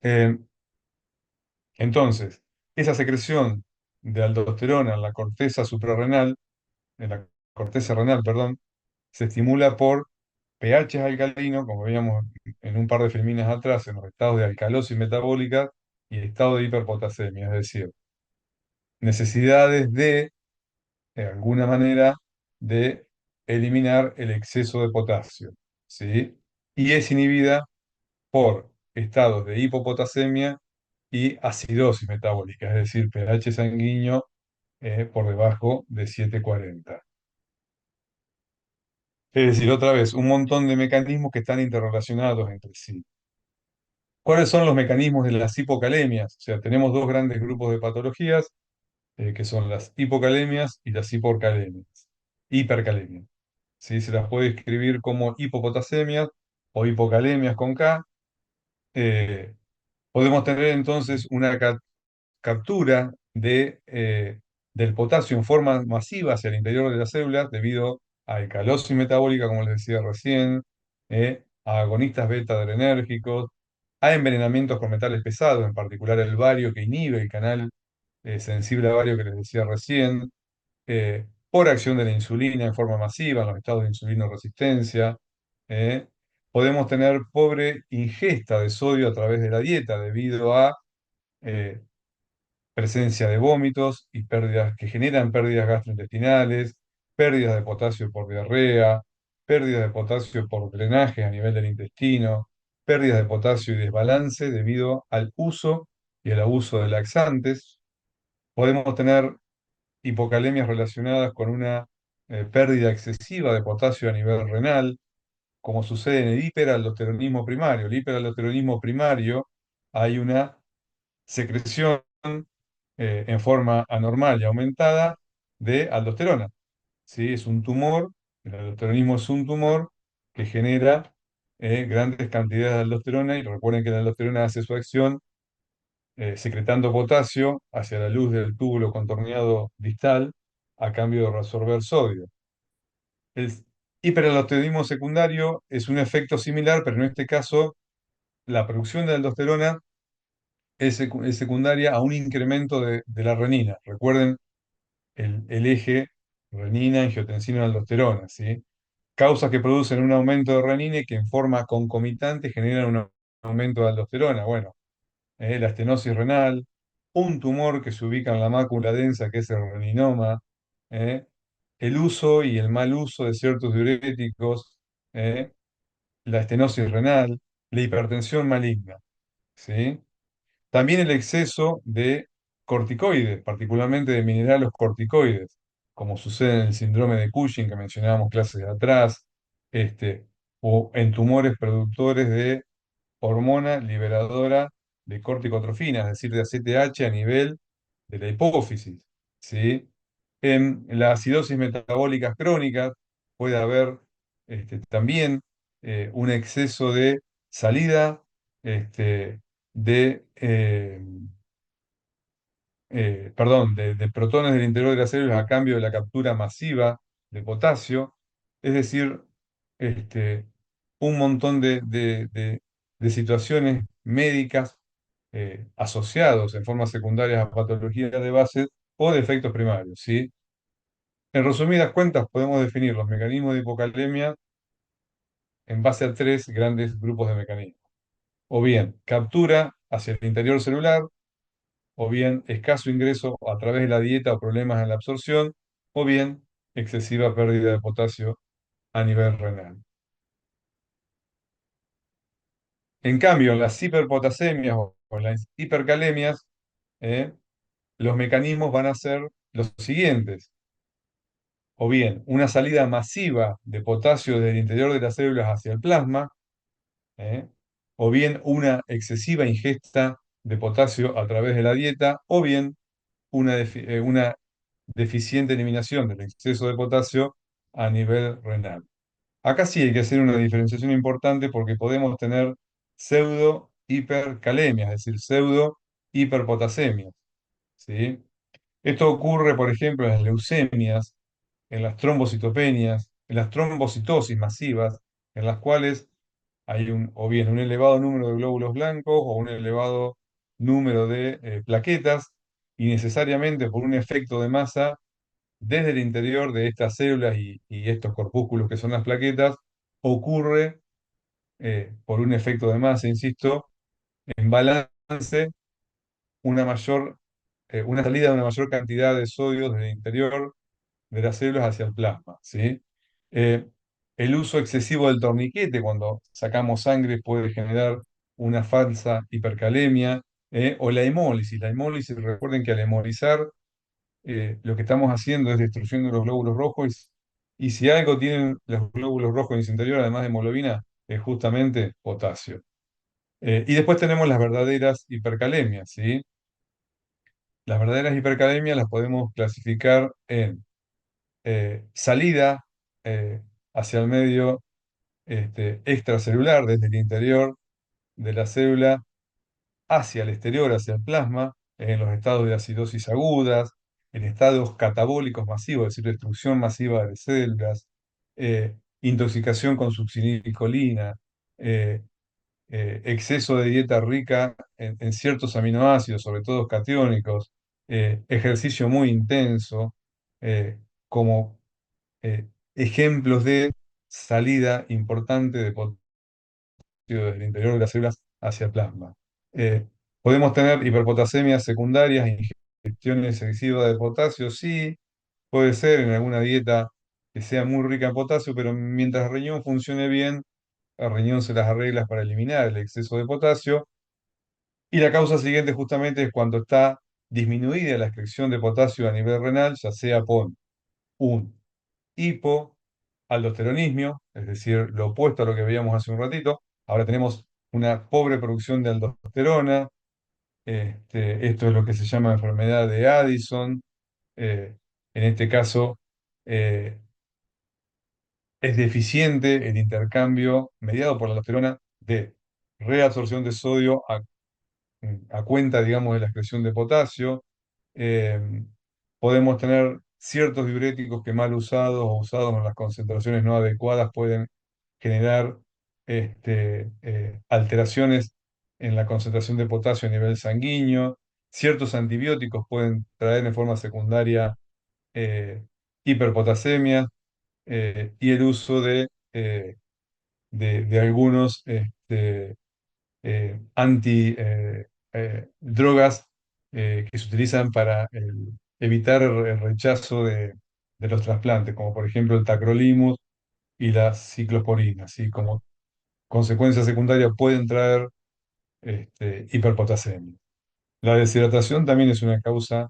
Eh, entonces, esa secreción de aldosterona en la corteza suprarrenal, en la corteza renal, perdón, se estimula por pH alcalinos, como veíamos en un par de filminas atrás, en los estados de alcalosis metabólica y estado de hiperpotasemia, es decir, necesidades de alguna manera, de eliminar el exceso de potasio, ¿sí? Y es inhibida por estados de hipopotasemia y acidosis metabólica, es decir, pH sanguíneo por debajo de 740. Es decir, otra vez, un montón de mecanismos que están interrelacionados entre sí. ¿Cuáles son los mecanismos de las hipocalemias? O sea, tenemos dos grandes grupos de patologías, que son las hipocalemias y las hipercalemias. Hipercalemias. ¿Sí? Se las puede escribir como hipopotasemias o hipocalemias con K. Eh, Podemos tener entonces una captura del potasio en forma masiva hacia el interior de las células debido a alcalosis metabólica, como les decía recién, a agonistas beta-adrenérgicos, a envenenamientos con metales pesados, en particular el bario que inhibe el canal sensible a bario que les decía recién, por acción de la insulina en forma masiva, en los estados de insulinoresistencia. eh, Podemos tener pobre ingesta de sodio a través de la dieta debido a eh, presencia de vómitos y pérdidas que generan pérdidas gastrointestinales, pérdidas de potasio por diarrea, pérdidas de potasio por drenaje a nivel del intestino, pérdidas de potasio y desbalance debido al uso y el abuso de laxantes. Podemos tener hipocalemias relacionadas con una pérdida excesiva de potasio a nivel renal, como sucede en el hiperaldosteronismo primario. El hiperaldosteronismo primario hay una secreción en forma anormal y aumentada de aldosterona. ¿Sí? Es un tumor, el aldosteronismo es un tumor que genera grandes cantidades de aldosterona y recuerden que la aldosterona hace su acción secretando potasio hacia la luz del túbulo contorneado distal a cambio de resorber sodio. El hiperaldosteronismo secundario es un efecto similar, pero en este caso la producción de aldosterona es secundaria a un incremento de la renina. Recuerden el eje renina, angiotensina, aldosterona, ¿sí? Causas que producen un aumento de renina y que en forma concomitante generan un aumento de aldosterona. Bueno, la estenosis renal, un tumor que se ubica en la mácula densa, que es el reninoma, eh, el uso y el mal uso de ciertos diuréticos, eh, la estenosis renal, la hipertensión maligna, ¿sí? También el exceso de corticoides, particularmente de minerales corticoides, como sucede en el síndrome de Cushing que mencionábamos clases de atrás, o en tumores productores de hormona liberadora de corticotrofina, es decir, de ACTH a nivel de la hipófisis, ¿sí? En la acidosis metabólica crónica puede haber también un exceso de salida este, de, perdón, de protones del interior de las células a cambio de la captura masiva de potasio, es decir, este, un montón de situaciones médicas asociados en forma secundaria a patologías de base o de efectos primarios, ¿sí? En resumidas cuentas, podemos definir los mecanismos de hipocalemia en base a tres grandes grupos de mecanismos. O bien, captura hacia el interior celular, o bien escaso ingreso a través de la dieta o problemas en la absorción, o bien excesiva pérdida de potasio a nivel renal. En cambio, en las hiperpotasemias o en las hipercalemias, eh, los mecanismos van a ser los siguientes. O bien una salida masiva de potasio del interior de las células hacia el plasma, ¿eh? O bien una excesiva ingesta de potasio a través de la dieta, o bien una deficiente eliminación del exceso de potasio a nivel renal. Acá sí hay que hacer una diferenciación importante porque podemos tener pseudo hipercalemias, es decir, pseudo hiperpotasemias, ¿sí? Esto ocurre, por ejemplo, en las leucemias, en las trombocitopenias, en las trombocitosis masivas, en las cuales hay o bien un elevado número de glóbulos blancos o un elevado número de plaquetas, y necesariamente por un efecto de masa, desde el interior de estas células y estos corpúsculos que son las plaquetas, ocurre, por un efecto de masa, insisto, en balance una salida de una mayor cantidad de sodio desde el interior de las células hacia el plasma, ¿sí? Eh, el uso excesivo del torniquete cuando sacamos sangre puede generar una falsa hipercalemia, o la hemólisis. La hemólisis, recuerden que al hemolizar, lo que estamos haciendo es destrucción de los glóbulos rojos, y si algo tienen los glóbulos rojos en su interior, además de hemoglobina, es justamente potasio. Y después tenemos las verdaderas hipercalemias, ¿sí? Las verdaderas hipercalemias las podemos clasificar en salida eh, hacia el medio extracelular, desde el interior de la célula hacia el exterior, hacia el plasma, en los estados de acidosis agudas, en estados catabólicos masivos, es decir, destrucción masiva de células, intoxicación con succinilcolina, eh, exceso de dieta rica en ciertos aminoácidos, sobre todo catiónicos, ejercicio muy intenso, eh, como ejemplos de salida importante de potasio desde el interior de las células hacia el plasma. Eh, Podemos tener hiperpotasemias secundarias, ingestión excesiva de potasio, sí, puede ser en alguna dieta que sea muy rica en potasio, pero mientras el riñón funcione bien, el riñón se las arregla para eliminar el exceso de potasio. Y la causa siguiente justamente es cuando está disminuida la excreción de potasio a nivel renal, ya sea por un hipoaldosteronismo, es decir, lo opuesto a lo que veíamos hace un ratito. Ahora tenemos una pobre producción de aldosterona. Esto es lo que se llama enfermedad de Addison. Eh, en este caso, eh, es deficiente el intercambio mediado por la aldosterona de reabsorción de sodio a cuenta, digamos, de la excreción de potasio. Eh, Podemos tener ciertos diuréticos que mal usados o usados en las concentraciones no adecuadas pueden generar alteraciones en la concentración de potasio a nivel sanguíneo. Ciertos antibióticos pueden traer en forma secundaria eh, hiperpotasemia, y el uso de algunos drogas que se utilizan para evitar el rechazo de los trasplantes, como por ejemplo el tacrolimus y la ciclosporina, ¿sí? Como consecuencia secundaria pueden traer hiperpotasemia. La deshidratación también es una causa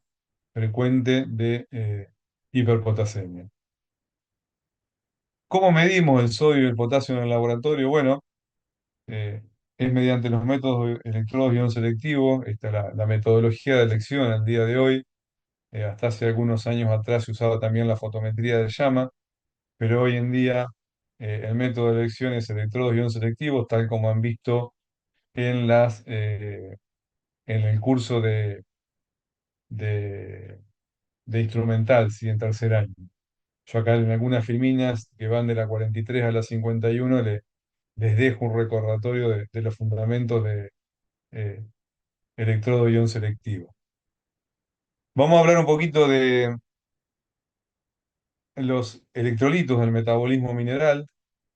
frecuente de hiperpotasemia. ¿Cómo medimos el sodio y el potasio en el laboratorio? Bueno, eh, es mediante los métodos de electrodos ion selectivo. Esta es la metodología de elección al día de hoy. Hasta hace algunos años atrás se usaba también la fotometría de llama, pero hoy en día el método de elección es electrodos ion selectivos, tal como han visto en en el curso de, de instrumental, ¿sí? En tercer año. Yo acá en algunas filminas que van de la 43 a la 51 les dejo un recordatorio de los fundamentos de eh, electrodo ion selectivo. Vamos a hablar un poquito de los electrolitos del metabolismo mineral,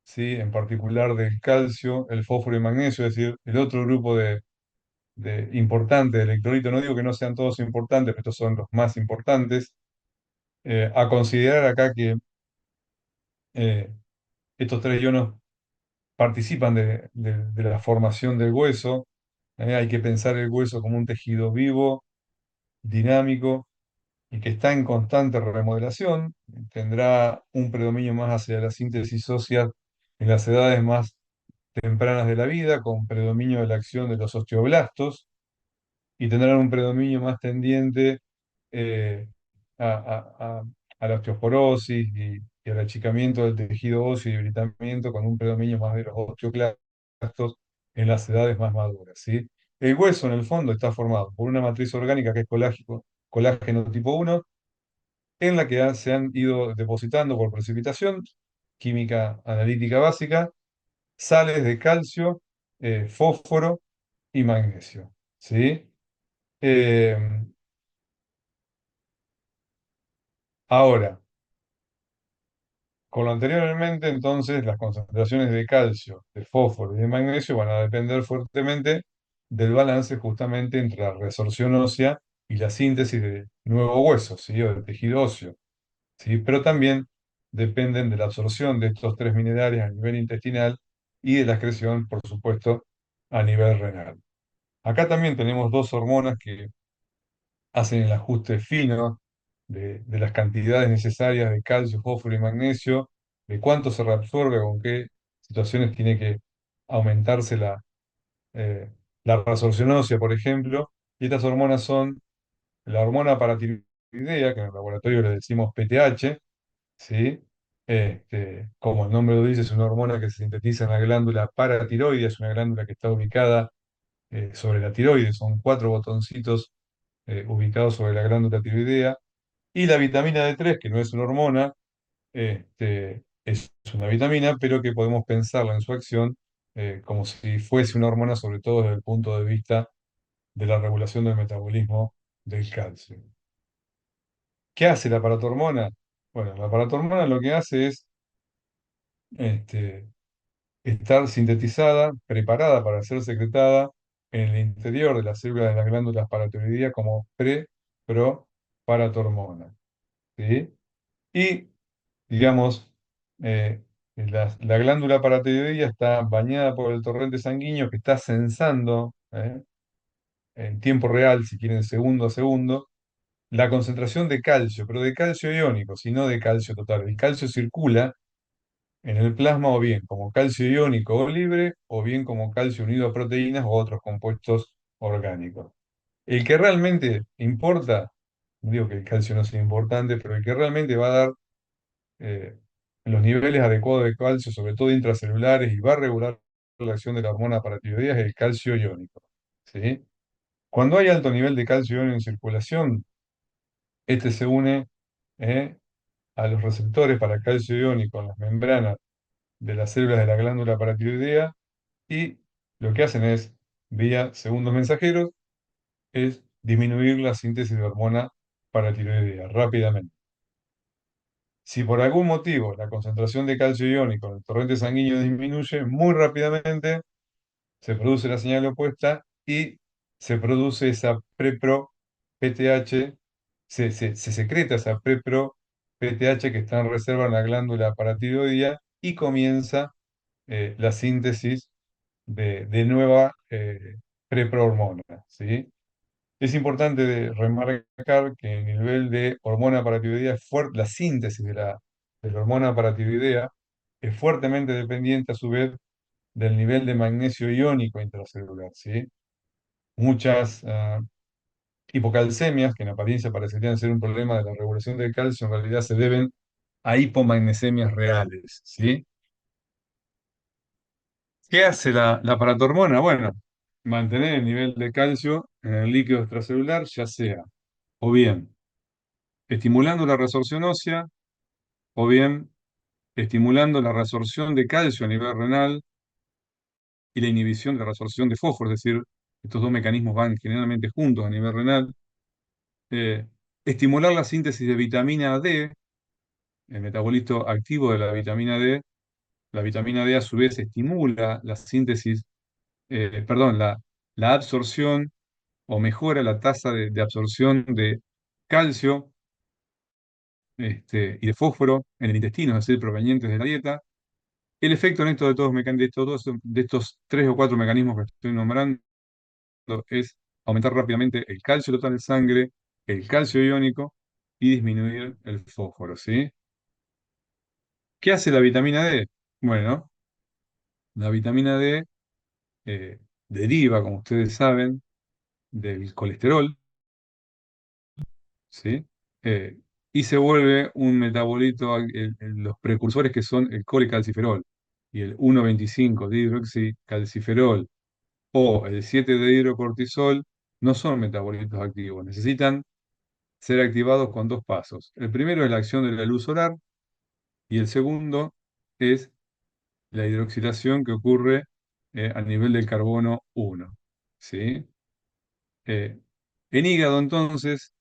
¿sí? En particular del calcio, el fósforo y magnesio, es decir, el otro grupo de importante de electrolitos. No digo que no sean todos importantes, pero estos son los más importantes. A considerar acá que eh, estos tres ionos participan de la formación del hueso. Hay que pensar el hueso como un tejido vivo, dinámico y que está en constante remodelación. Tendrá un predominio más hacia la síntesis ósea en las edades más tempranas de la vida, con predominio de la acción de los osteoblastos, y tendrán un predominio más tendiente eh, a, a la osteoporosis y al achicamiento del tejido óseo y debilitamiento, con un predominio más de los osteoclastos en las edades más maduras, ¿sí? El hueso, en el fondo, está formado por una matriz orgánica que es colágeno tipo 1, en la que se han ido depositando por precipitación, química analítica básica, sales de calcio, fósforo y magnesio. ¿Sí? Eh, ahora, con lo anterior en mente, entonces las concentraciones de calcio, de fósforo y de magnesio van a depender fuertemente del balance justamente entre la resorción ósea y la síntesis de nuevo hueso, ¿sí? O de tejido óseo. ¿Sí? Pero también dependen de la absorción de estos tres minerales a nivel intestinal y de la excreción, por supuesto, a nivel renal. Acá también tenemos dos hormonas que hacen el ajuste fino de las cantidades necesarias de calcio, fósforo y magnesio, de cuánto se reabsorbe, con qué situaciones tiene que aumentarse eh, la resorción ósea, por ejemplo. Y estas hormonas son la hormona paratiroidea, que en el laboratorio le decimos PTH, ¿sí? Como el nombre lo dice, es una hormona que se sintetiza en la glándula paratiroidea, es una glándula que está ubicada sobre la tiroides, son cuatro botoncitos ubicados sobre la glándula tiroidea. Y la vitamina D3, que no es una hormona, es una vitamina, pero que podemos pensarla en su acción como si fuese una hormona, sobre todo desde el punto de vista de la regulación del metabolismo del calcio. ¿Qué hace la paratormona? Bueno, la paratormona lo que hace es este, estar sintetizada, preparada para ser secretada en el interior de las células de las glándulas paratiroideas como pro-paratormona. ¿Sí? Y, digamos, la glándula paratiroidea está bañada por el torrente sanguíneo que está sensando en tiempo real, si quieren segundo a segundo, la concentración de calcio, pero de calcio iónico, sino de calcio total. El calcio circula en el plasma o bien como calcio iónico o libre, o bien como calcio unido a proteínas o otros compuestos orgánicos. El que realmente importa, no digo que el calcio no sea importante, pero el que realmente va a dar eh, los niveles adecuados de calcio, sobre todo intracelulares, y va a regular la acción de la hormona paratiroidea es el calcio iónico. ¿Sí? Cuando hay alto nivel de calcio iónico en circulación, este se une eh, a los receptores para calcio iónico en las membranas de las células de la glándula paratiroidea y lo que hacen es, vía segundos mensajeros, es disminuir la síntesis de hormona paratiroidea rápidamente. Si por algún motivo la concentración de calcio iónico en el torrente sanguíneo disminuye muy rápidamente, se produce la señal opuesta y se produce esa prepro-PTH, se secreta esa prepro-PTH que está en reserva en la glándula paratiroidea y comienza la síntesis de nueva preprohormona, ¿sí? Es importante remarcar que el nivel de hormona paratiroidea es fuerte, la síntesis de la hormona paratiroidea es fuertemente dependiente a su vez del nivel de magnesio iónico intracelular, ¿sí? Muchas hipocalcemias, que en apariencia parecerían ser un problema de la regulación del calcio, en realidad se deben a hipomagnesemias reales, ¿sí? ¿Qué hace la paratormona? Bueno, mantener el nivel de calcio en el líquido extracelular, ya sea o bien estimulando la resorción ósea, o bien estimulando la resorción de calcio a nivel renal y la inhibición de la resorción de fósforo, es decir, estos dos mecanismos van generalmente juntos a nivel renal. Eh, estimular la síntesis de vitamina D, el metabolito activo de la vitamina D. La vitamina D a su vez estimula la síntesis, perdón, la absorción o mejora la tasa de absorción de calcio y de fósforo en el intestino, es decir, provenientes de la dieta. El efecto en esto de todos, de estos tres o cuatro mecanismos que estoy nombrando es aumentar rápidamente el calcio total en sangre, el calcio iónico y disminuir el fósforo, ¿sí? ¿Qué hace la vitamina D? Bueno, la vitamina D deriva, como ustedes saben, del colesterol, ¿sí? Eh, y se vuelve un metabolito, los precursores que son el colecalciferol y el 1,25 dihidroxicalciferol o el 7 de hidrocortisol no son metabolitos activos, necesitan ser activados con dos pasos. El primero es la acción de la luz solar y el segundo es la hidroxilación que ocurre a nivel del carbono 1. ¿Sí? Eh, en hígado, entonces,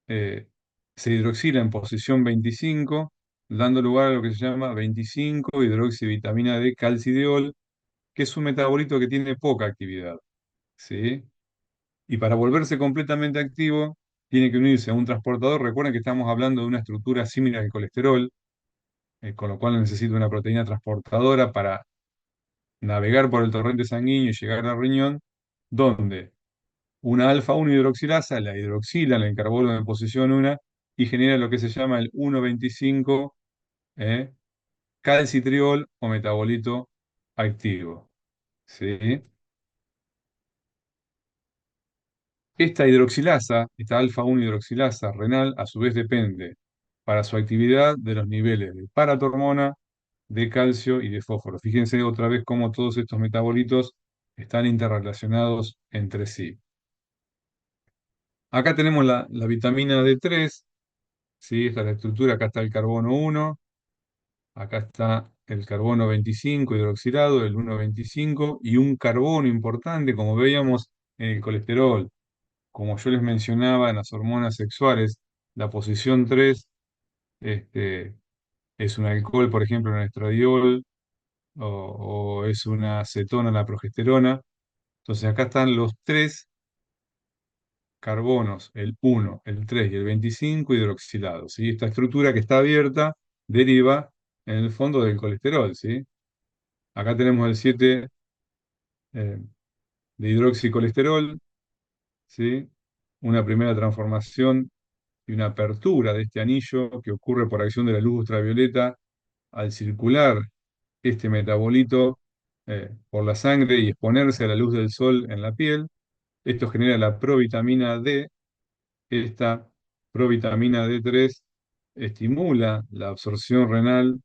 eh, se hidroxila en posición 25, dando lugar a lo que se llama 25 hidroxivitamina D calcidiol, que es un metabolito que tiene poca actividad. ¿Sí? Y para volverse completamente activo, tiene que unirse a un transportador. Recuerden que estamos hablando de una estructura similar al colesterol, con lo cual necesita una proteína transportadora para navegar por el torrente sanguíneo y llegar al riñón, donde una alfa-1 hidroxilasa la hidroxila en el carbono en posición 1 y genera lo que se llama el 1,25 eh, calcitriol o metabolito activo. ¿Sí? Esta hidroxilasa, esta alfa-1 hidroxilasa renal, a su vez depende para su actividad de los niveles de paratormona, de calcio y de fósforo. Fíjense otra vez cómo todos estos metabolitos están interrelacionados entre sí. Acá tenemos la vitamina D3, ¿sí? Esta es la estructura, acá está el carbono 1, acá está el carbono 25 hidroxilado, el 1,25, y un carbono importante, como veíamos en el colesterol, como yo les mencionaba en las hormonas sexuales, la posición 3 este, es un alcohol, por ejemplo, el estradiol, o es una acetona, la progesterona. Entonces acá están los tres carbonos, el 1, el 3 y el 25 hidroxilados, ¿sí? Esta estructura que está abierta deriva en el fondo del colesterol, ¿sí? Acá tenemos el 7 eh, de hidroxicolesterol, ¿sí? Una primera transformación y una apertura de este anillo que ocurre por acción de la luz ultravioleta al circular este metabolito por la sangre y exponerse a la luz del sol en la piel. Esto genera la provitamina D. Esta provitamina D3 estimula la absorción renal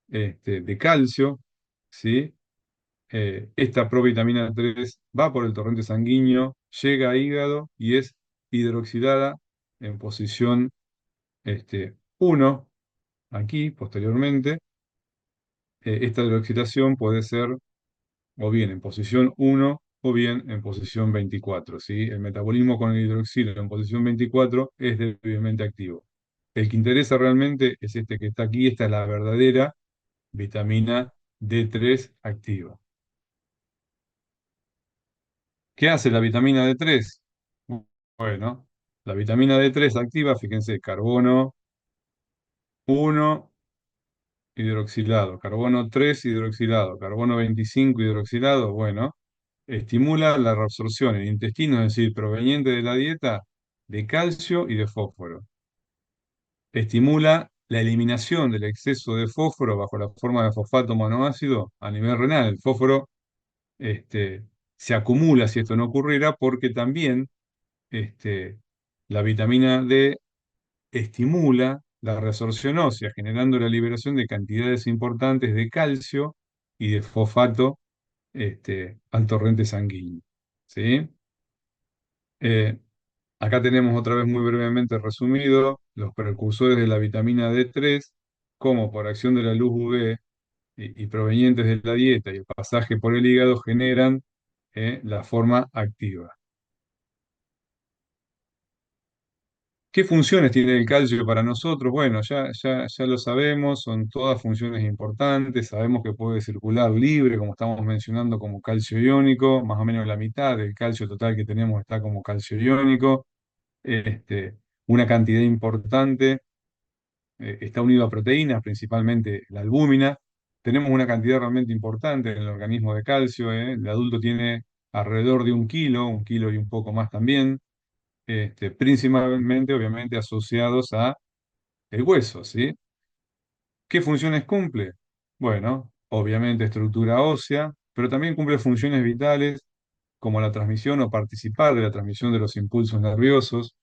de calcio, ¿sí? Esta provitamina D3 va por el torrente sanguíneo, llega a hígado y es hidroxilada en posición 1, aquí posteriormente. Esta hidroxilación puede ser o bien en posición 1 o bien en posición 24, ¿sí? El metabolismo con el hidroxilo en posición 24 es débilmente activo. El que interesa realmente es este que está aquí, esta es la verdadera vitamina D3 activa. ¿Qué hace la vitamina D3? Bueno, la vitamina D3 activa, fíjense, carbono 1 hidroxilado, carbono 3 hidroxilado, carbono 25 hidroxilado, bueno, estimula la reabsorción en el intestino, es decir, proveniente de la dieta, de calcio y de fósforo. Estimula la eliminación del exceso de fósforo bajo la forma de fosfato monoácido a nivel renal. El fósforo se acumula si esto no ocurriera porque también la vitamina D estimula la resorción ósea, generando la liberación de cantidades importantes de calcio y de fosfato al torrente sanguíneo. ¿Sí? Eh, Acá tenemos otra vez muy brevemente resumido los precursores de la vitamina D3, como por acción de la luz UV y provenientes de la dieta y el pasaje por el hígado generan la forma activa. ¿Qué funciones tiene el calcio para nosotros? Bueno, ya lo sabemos, son todas funciones importantes, sabemos que puede circular libre, como estamos mencionando, como calcio iónico, más o menos la mitad del calcio total que tenemos está como calcio iónico, este, una cantidad importante está unido a proteínas, principalmente la albúmina. Tenemos una cantidad realmente importante en el organismo de calcio, el adulto tiene alrededor de 1 kilo y un poco más también principalmente, obviamente, asociados a el hueso, ¿sí? ¿Qué funciones cumple? Bueno, obviamente estructura ósea, pero también cumple funciones vitales como la transmisión o participar de la transmisión de los impulsos nerviosos,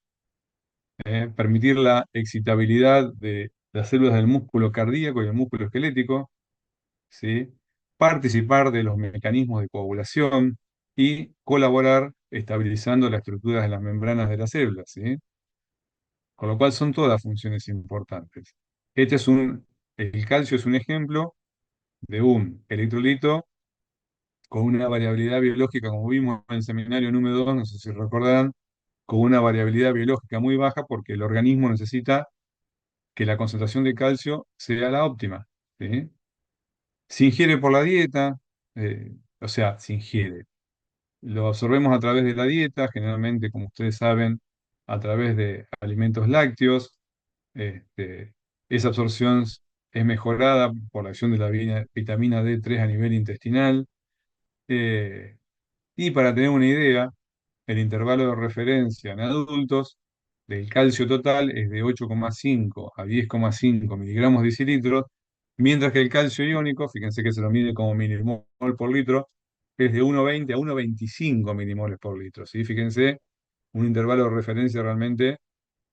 permitir la excitabilidad de las células del músculo cardíaco y el músculo esquelético, ¿sí? Participar de los mecanismos de coagulación y colaborar estabilizando las estructuras de las membranas de las células, ¿sí? Con lo cual son todas funciones importantes. El calcio es un ejemplo de un electrolito con una variabilidad biológica, como vimos en el seminario número 2, no sé si recordarán, con una variabilidad biológica muy baja porque el organismo necesita que la concentración de calcio sea la óptima. ¿Sí? Se ingiere por la dieta, o sea, se ingiere. Lo absorbemos a través de la dieta, generalmente, como ustedes saben, a través de alimentos lácteos. Este, esa absorción es mejorada por la acción de la vitamina D3 a nivel intestinal. Eh, y para tener una idea, el intervalo de referencia en adultos del calcio total es de 8,5 a 10,5 miligramos decilitros, mientras que el calcio iónico, fíjense que se lo mide como milimol por litro, es de 1,20 a 1,25 milimoles por litro. ¿Sí? Fíjense, un intervalo de referencia realmente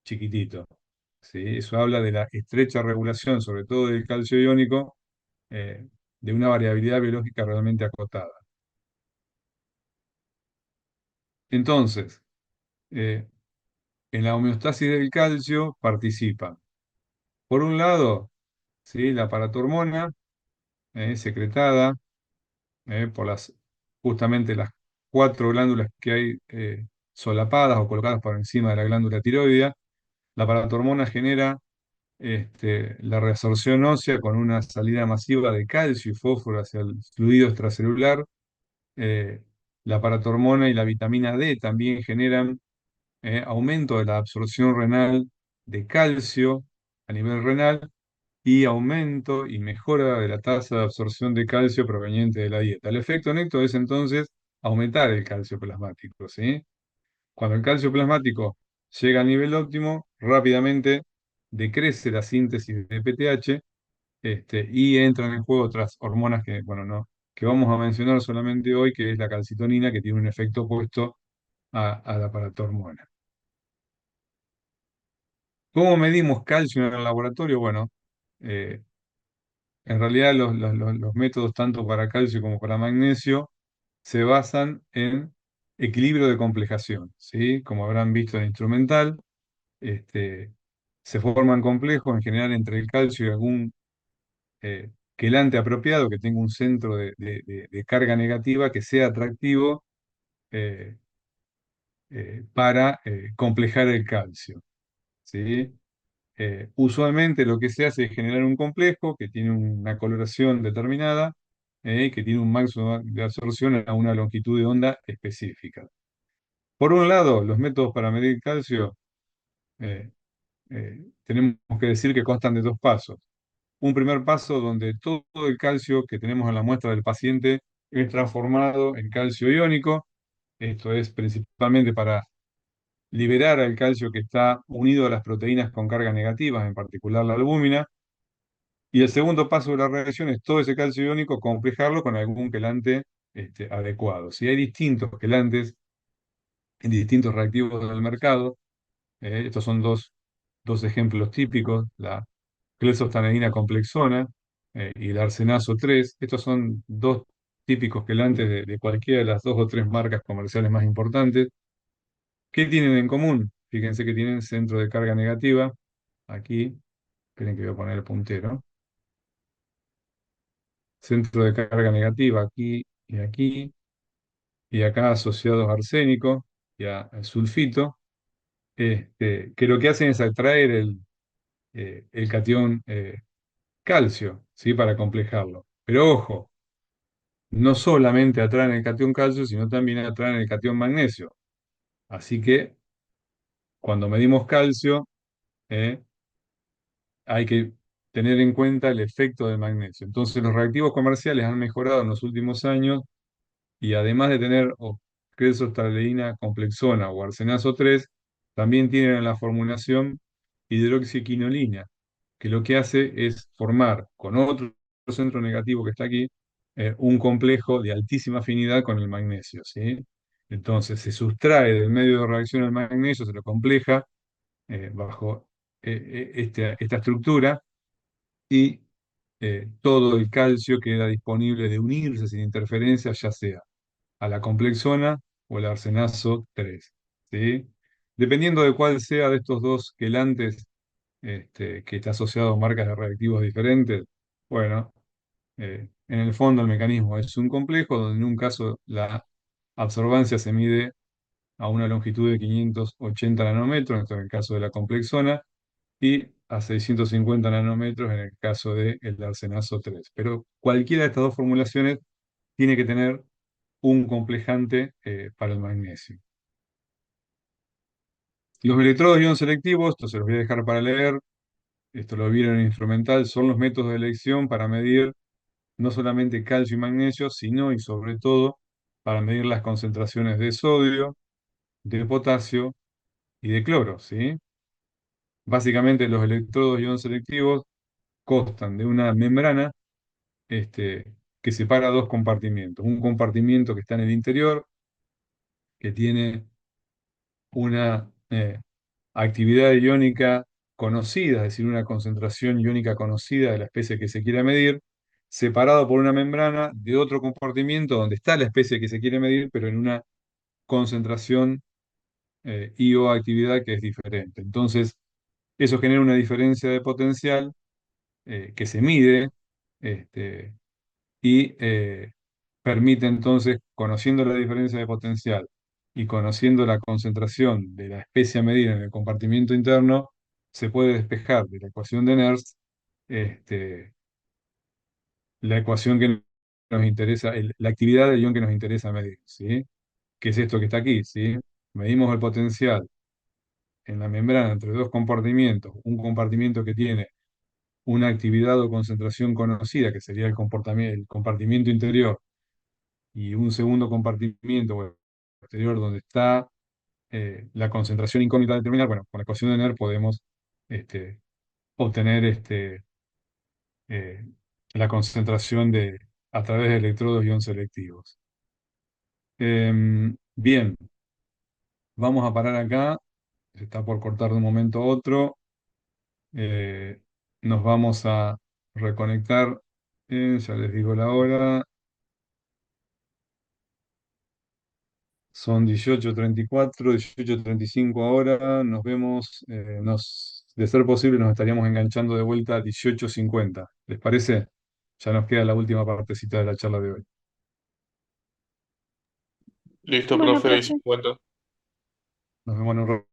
chiquitito. ¿Sí? Eso habla de la estrecha regulación, sobre todo del calcio iónico, eh, de una variabilidad biológica realmente acotada. Entonces, eh, en la homeostasis del calcio participan, por un lado, ¿sí? La paratormona, secretada por justamente las cuatro glándulas que hay solapadas o colocadas por encima de la glándula tiroidea. La paratormona genera la reabsorción ósea con una salida masiva de calcio y fósforo hacia el fluido extracelular. Eh, la paratormona y la vitamina D también generan aumento de la absorción renal de calcio a nivel renal y aumento y mejora de la tasa de absorción de calcio proveniente de la dieta. El efecto neto es entonces aumentar el calcio plasmático, ¿sí? Cuando el calcio plasmático llega al nivel óptimo, rápidamente decrece la síntesis de PTH, y entran en juego otras hormonas que, bueno, no, que vamos a mencionar solamente hoy, que es la calcitonina, que tiene un efecto opuesto a la paratormona. ¿Cómo medimos calcio en el laboratorio? Bueno, eh, en realidad los métodos tanto para calcio como para magnesio se basan en equilibrio de complejación, ¿sí? Como habrán visto en el instrumental, este, se forman complejos en general entre el calcio y algún quelante apropiado que tenga un centro de carga negativa que sea atractivo eh, para complejar el calcio, ¿sí? Usualmente lo que se hace es generar un complejo que tiene una coloración determinada, que tiene un máximo de absorción a una longitud de onda específica. Por un lado, los métodos para medir calcio, eh, tenemos que decir que constan de dos pasos. Un primer paso donde todo el calcio que tenemos en la muestra del paciente es transformado en calcio iónico. Esto es principalmente para liberar al calcio que está unido a las proteínas con cargas negativas, en particular la albúmina. Y el segundo paso de la reacción es todo ese calcio iónico complejarlo con algún quelante adecuado. Si hay distintos quelantes en distintos reactivos del mercado, estos son dos ejemplos típicos, la clesostanidina complexona y el arsenazo 3. Estos son dos típicos quelantes de cualquiera de las dos o tres marcas comerciales más importantes. ¿Qué tienen en común? Fíjense que tienen centro de carga negativa. Aquí, esperen que voy a poner el puntero. Centro de carga negativa aquí, y acá asociados a arsénico y a sulfito, que lo que hacen es atraer el catión calcio, ¿sí? Para complejarlo. Pero ojo, no solamente atraen el catión calcio, sino también atraen el catión magnesio. Así que cuando medimos calcio, eh, hay que tener en cuenta el efecto del magnesio. Entonces, los reactivos comerciales han mejorado en los últimos años y además de tener cresostaleína complexona o arsenazo 3, también tienen en la formulación hidroxiquinolina, que lo que hace es formar con otro centro negativo que está aquí, un complejo de altísima afinidad con el magnesio, ¿sí? Entonces se sustrae del medio de reacción el magnesio, se lo compleja bajo esta estructura y todo el calcio queda disponible de unirse sin interferencia, ya sea a la complexona o el arsenazo 3, ¿sí? Dependiendo de cuál sea de estos dos quelantes que está asociado a marcas de reactivos diferentes, bueno, En el fondo el mecanismo es un complejo donde en un caso la absorbancia se mide a una longitud de 580 nanómetros, esto en el caso de la complexona, y a 650 nanómetros en el caso del arsenazo 3. Pero cualquiera de estas dos formulaciones tiene que tener un complejante para el magnesio. Los electrodos ion selectivos, esto se los voy a dejar para leer, esto lo vieron en el instrumental, son los métodos de elección para medir no solamente calcio y magnesio, sino y sobre todo para medir las concentraciones de sodio, de potasio y de cloro, ¿sí? Básicamente los electrodos ion selectivos constan de una membrana que separa dos compartimientos. Un compartimiento que está en el interior, que tiene una actividad iónica conocida, es decir, una concentración iónica conocida de la especie que se quiera medir, separado por una membrana de otro compartimiento donde está la especie que se quiere medir, pero en una concentración y o actividad que es diferente. Entonces, eso genera una diferencia de potencial que se mide este, y permite entonces, conociendo la diferencia de potencial y conociendo la concentración de la especie a medir en el compartimiento interno, se puede despejar de la ecuación de Nernst este, la ecuación que nos interesa, la actividad del ion que nos interesa medir, ¿sí? Que es esto que está aquí, ¿sí? Medimos el potencial en la membrana entre dos compartimientos, un compartimiento que tiene una actividad o concentración conocida, que sería el compartimiento interior, y un segundo compartimiento o exterior donde está la concentración incógnita determinada. Bueno, con la ecuación de Nernst podemos este, obtener eh, la concentración a través de electrodos ion selectivos. Bien, vamos a parar acá. Se está por cortar de un momento a otro. Eh, Nos vamos a reconectar. Ya les digo la hora. Son 18:34, 18:35 ahora. Nos vemos. De ser posible, nos estaríamos enganchando de vuelta a 18:50. ¿Les parece? Ya nos queda la última partecita de la charla de hoy. Listo, Bueno, profe, profe. 50. Nos vemos en un rato.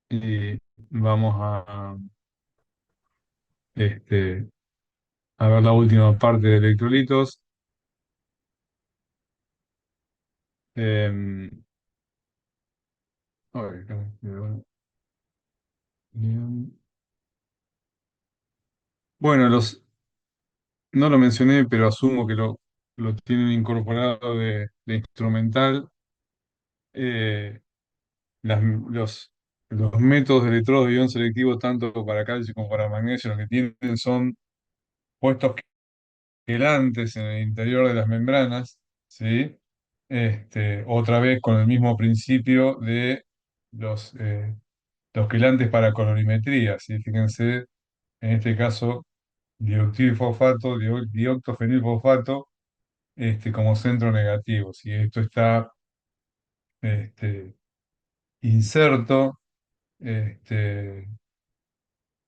y vamos este, a ver la última parte de electrolitos. Em, a ver, bien. Bueno, no lo mencioné, pero asumo que lo tienen incorporado de instrumental. Eh, las- los, los métodos de electrodo de ion selectivo, tanto para calcio como para magnesio, lo que tienen son puestos quelantes en el interior de las membranas, ¿sí? Otra vez con el mismo principio de los, eh, los quelantes para colorimetría, ¿sí? Fíjense, en este caso, dioxilfosfato, dioctofenilfosfato, como centro negativo, ¿sí? Esto está este, inserto este,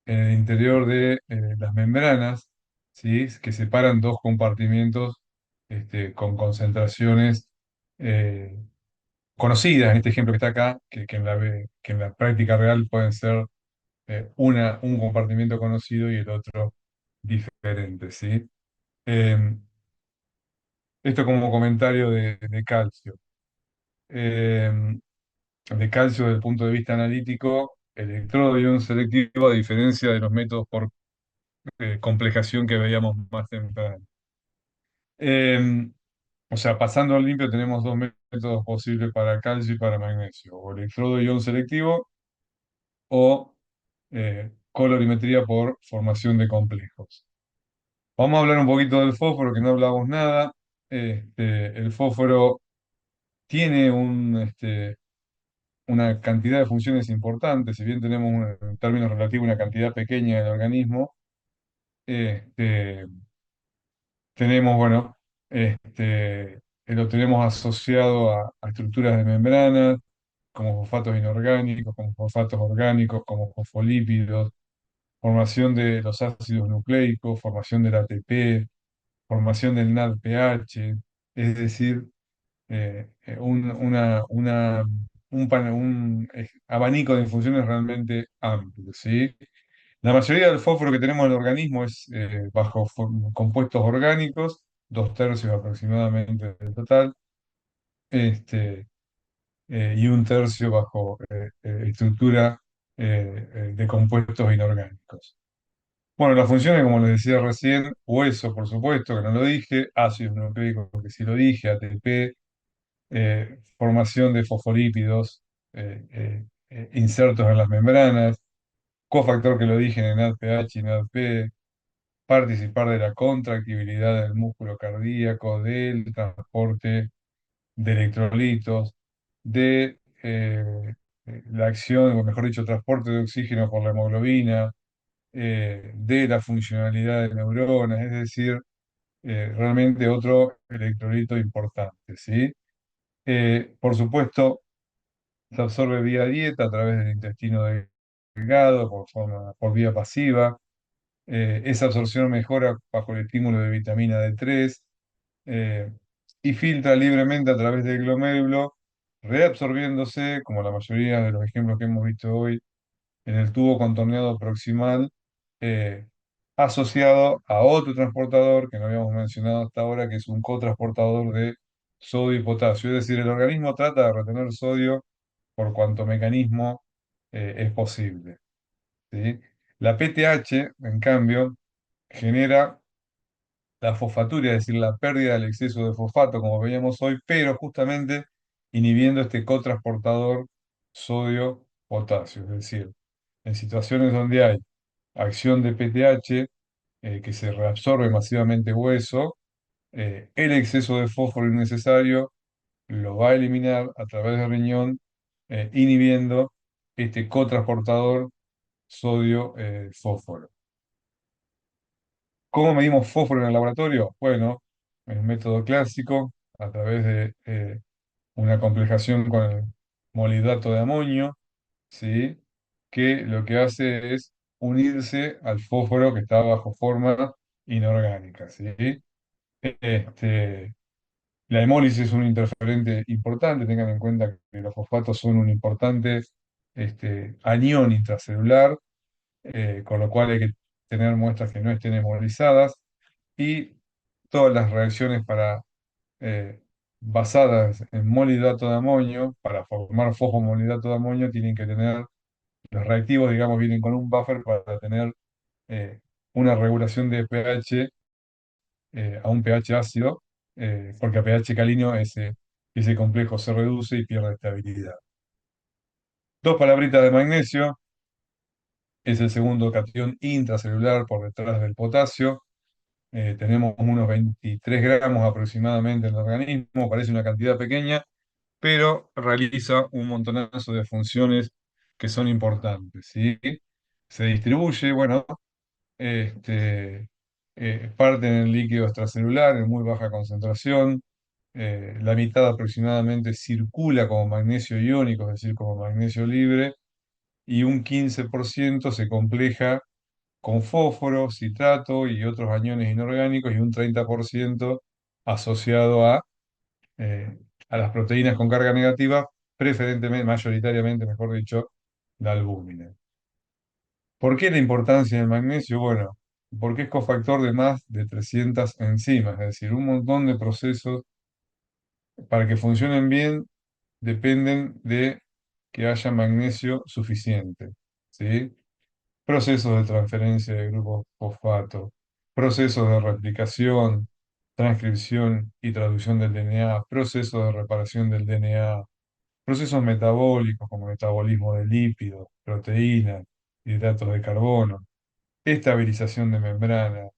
en el interior de las membranas, ¿sí? Que separan dos compartimientos con concentraciones eh, conocidas, en este ejemplo que está acá, que en la práctica real pueden ser un compartimiento conocido y el otro diferente, ¿sí? Eh, Esto como comentario de calcio. Eh, de calcio desde el punto de vista analítico, electrodo ion selectivo, a diferencia de los métodos por complejación que veíamos más temprano. Eh, o sea, pasando al limpio tenemos dos métodos posibles para calcio y para magnesio, o electrodo ion selectivo o colorimetría por formación de complejos. Vamos a hablar un poquito del fósforo, que no hablamos nada. El fósforo tiene una cantidad de funciones importantes, si bien tenemos en términos relativos una cantidad pequeña del organismo. este, Tenemos, bueno, lo tenemos asociado a estructuras de membranas, como fosfatos inorgánicos, como fosfatos orgánicos, como fosfolípidos, formación de los ácidos nucleicos, formación del ATP, formación del NADPH, es decir, un abanico de funciones realmente amplio, ¿sí? La mayoría del fósforo que tenemos en el organismo es bajo compuestos orgánicos, dos tercios aproximadamente del total, este, y un tercio bajo estructura de compuestos inorgánicos. Bueno, las funciones, como les decía recién, hueso, por supuesto, que no lo dije, ácidos nucleicos, que sí lo dije, ATP, formación de fosfolípidos insertos en las membranas, cofactor que lo dije en NADPH y NADP, participar de la contractibilidad del músculo cardíaco, del transporte de electrolitos, de la acción, o mejor dicho, transporte de oxígeno por la hemoglobina, de la funcionalidad de neuronas, es decir, realmente otro electrolito importante, ¿sí? Por supuesto, se absorbe vía dieta a través del intestino delgado, por vía pasiva. Esa absorción mejora bajo el estímulo de vitamina D3 eh, y filtra libremente a través del glomérulo, reabsorbiéndose, como la mayoría de los ejemplos que hemos visto hoy, en el tubo contorneado proximal, eh, asociado a otro transportador que no habíamos mencionado hasta ahora, que es un cotransportador de sodio y potasio. Es decir, el organismo trata de retener sodio por cuanto mecanismo es posible, ¿sí? La PTH, en cambio, genera la fosfaturia, es decir, la pérdida del exceso de fosfato, como veíamos hoy, pero justamente inhibiendo este cotransportador sodio-potasio. Es decir, en situaciones donde hay acción de PTH, que se reabsorbe masivamente hueso, el exceso de fósforo innecesario lo va a eliminar a través del riñón, inhibiendo este cotransportador sodio-fósforo. ¿Cómo medimos fósforo en el laboratorio? Bueno, el método clásico, a través de una complejación con el molibdato de amonio, ¿sí? Que lo que hace es unirse al fósforo que está bajo forma inorgánica, ¿sí? Este, la hemólisis es un interferente importante, tengan en cuenta que los fosfatos son un importante anión intracelular, con lo cual hay que tener muestras que no estén hemolizadas y todas las reacciones eh, basadas en molidato de amonio, para formar fosfomolidato de amonio, tienen que tener, los reactivos, digamos, vienen con un buffer para tener eh, una regulación de pH a un pH ácido, porque a pH calino ese complejo se reduce y pierde estabilidad. Dos palabritas de magnesio, es el segundo catión intracelular por detrás del potasio. Tenemos unos 23 gramos aproximadamente en el organismo, parece una cantidad pequeña, pero realiza un montonazo de funciones que son importantes, ¿sí? Se distribuye, bueno, este, parte en el líquido extracelular en muy baja concentración, la mitad aproximadamente circula como magnesio iónico, es decir, como magnesio libre, y un 15% se compleja con fósforo, citrato y otros aniones inorgánicos, y un 30% asociado eh, a las proteínas con carga negativa, preferentemente, mayoritariamente, mejor dicho, la albúmina. ¿Por qué la importancia del magnesio? Bueno, porque es cofactor de más de 300 enzimas, es decir, un montón de procesos para que funcionen bien dependen de que haya magnesio suficiente, ¿sí? Procesos de transferencia de grupos fosfato, procesos de replicación, transcripción y traducción del DNA, procesos de reparación del DNA, procesos metabólicos como metabolismo de lípidos, proteínas, hidratos de carbono, estabilización de membrana,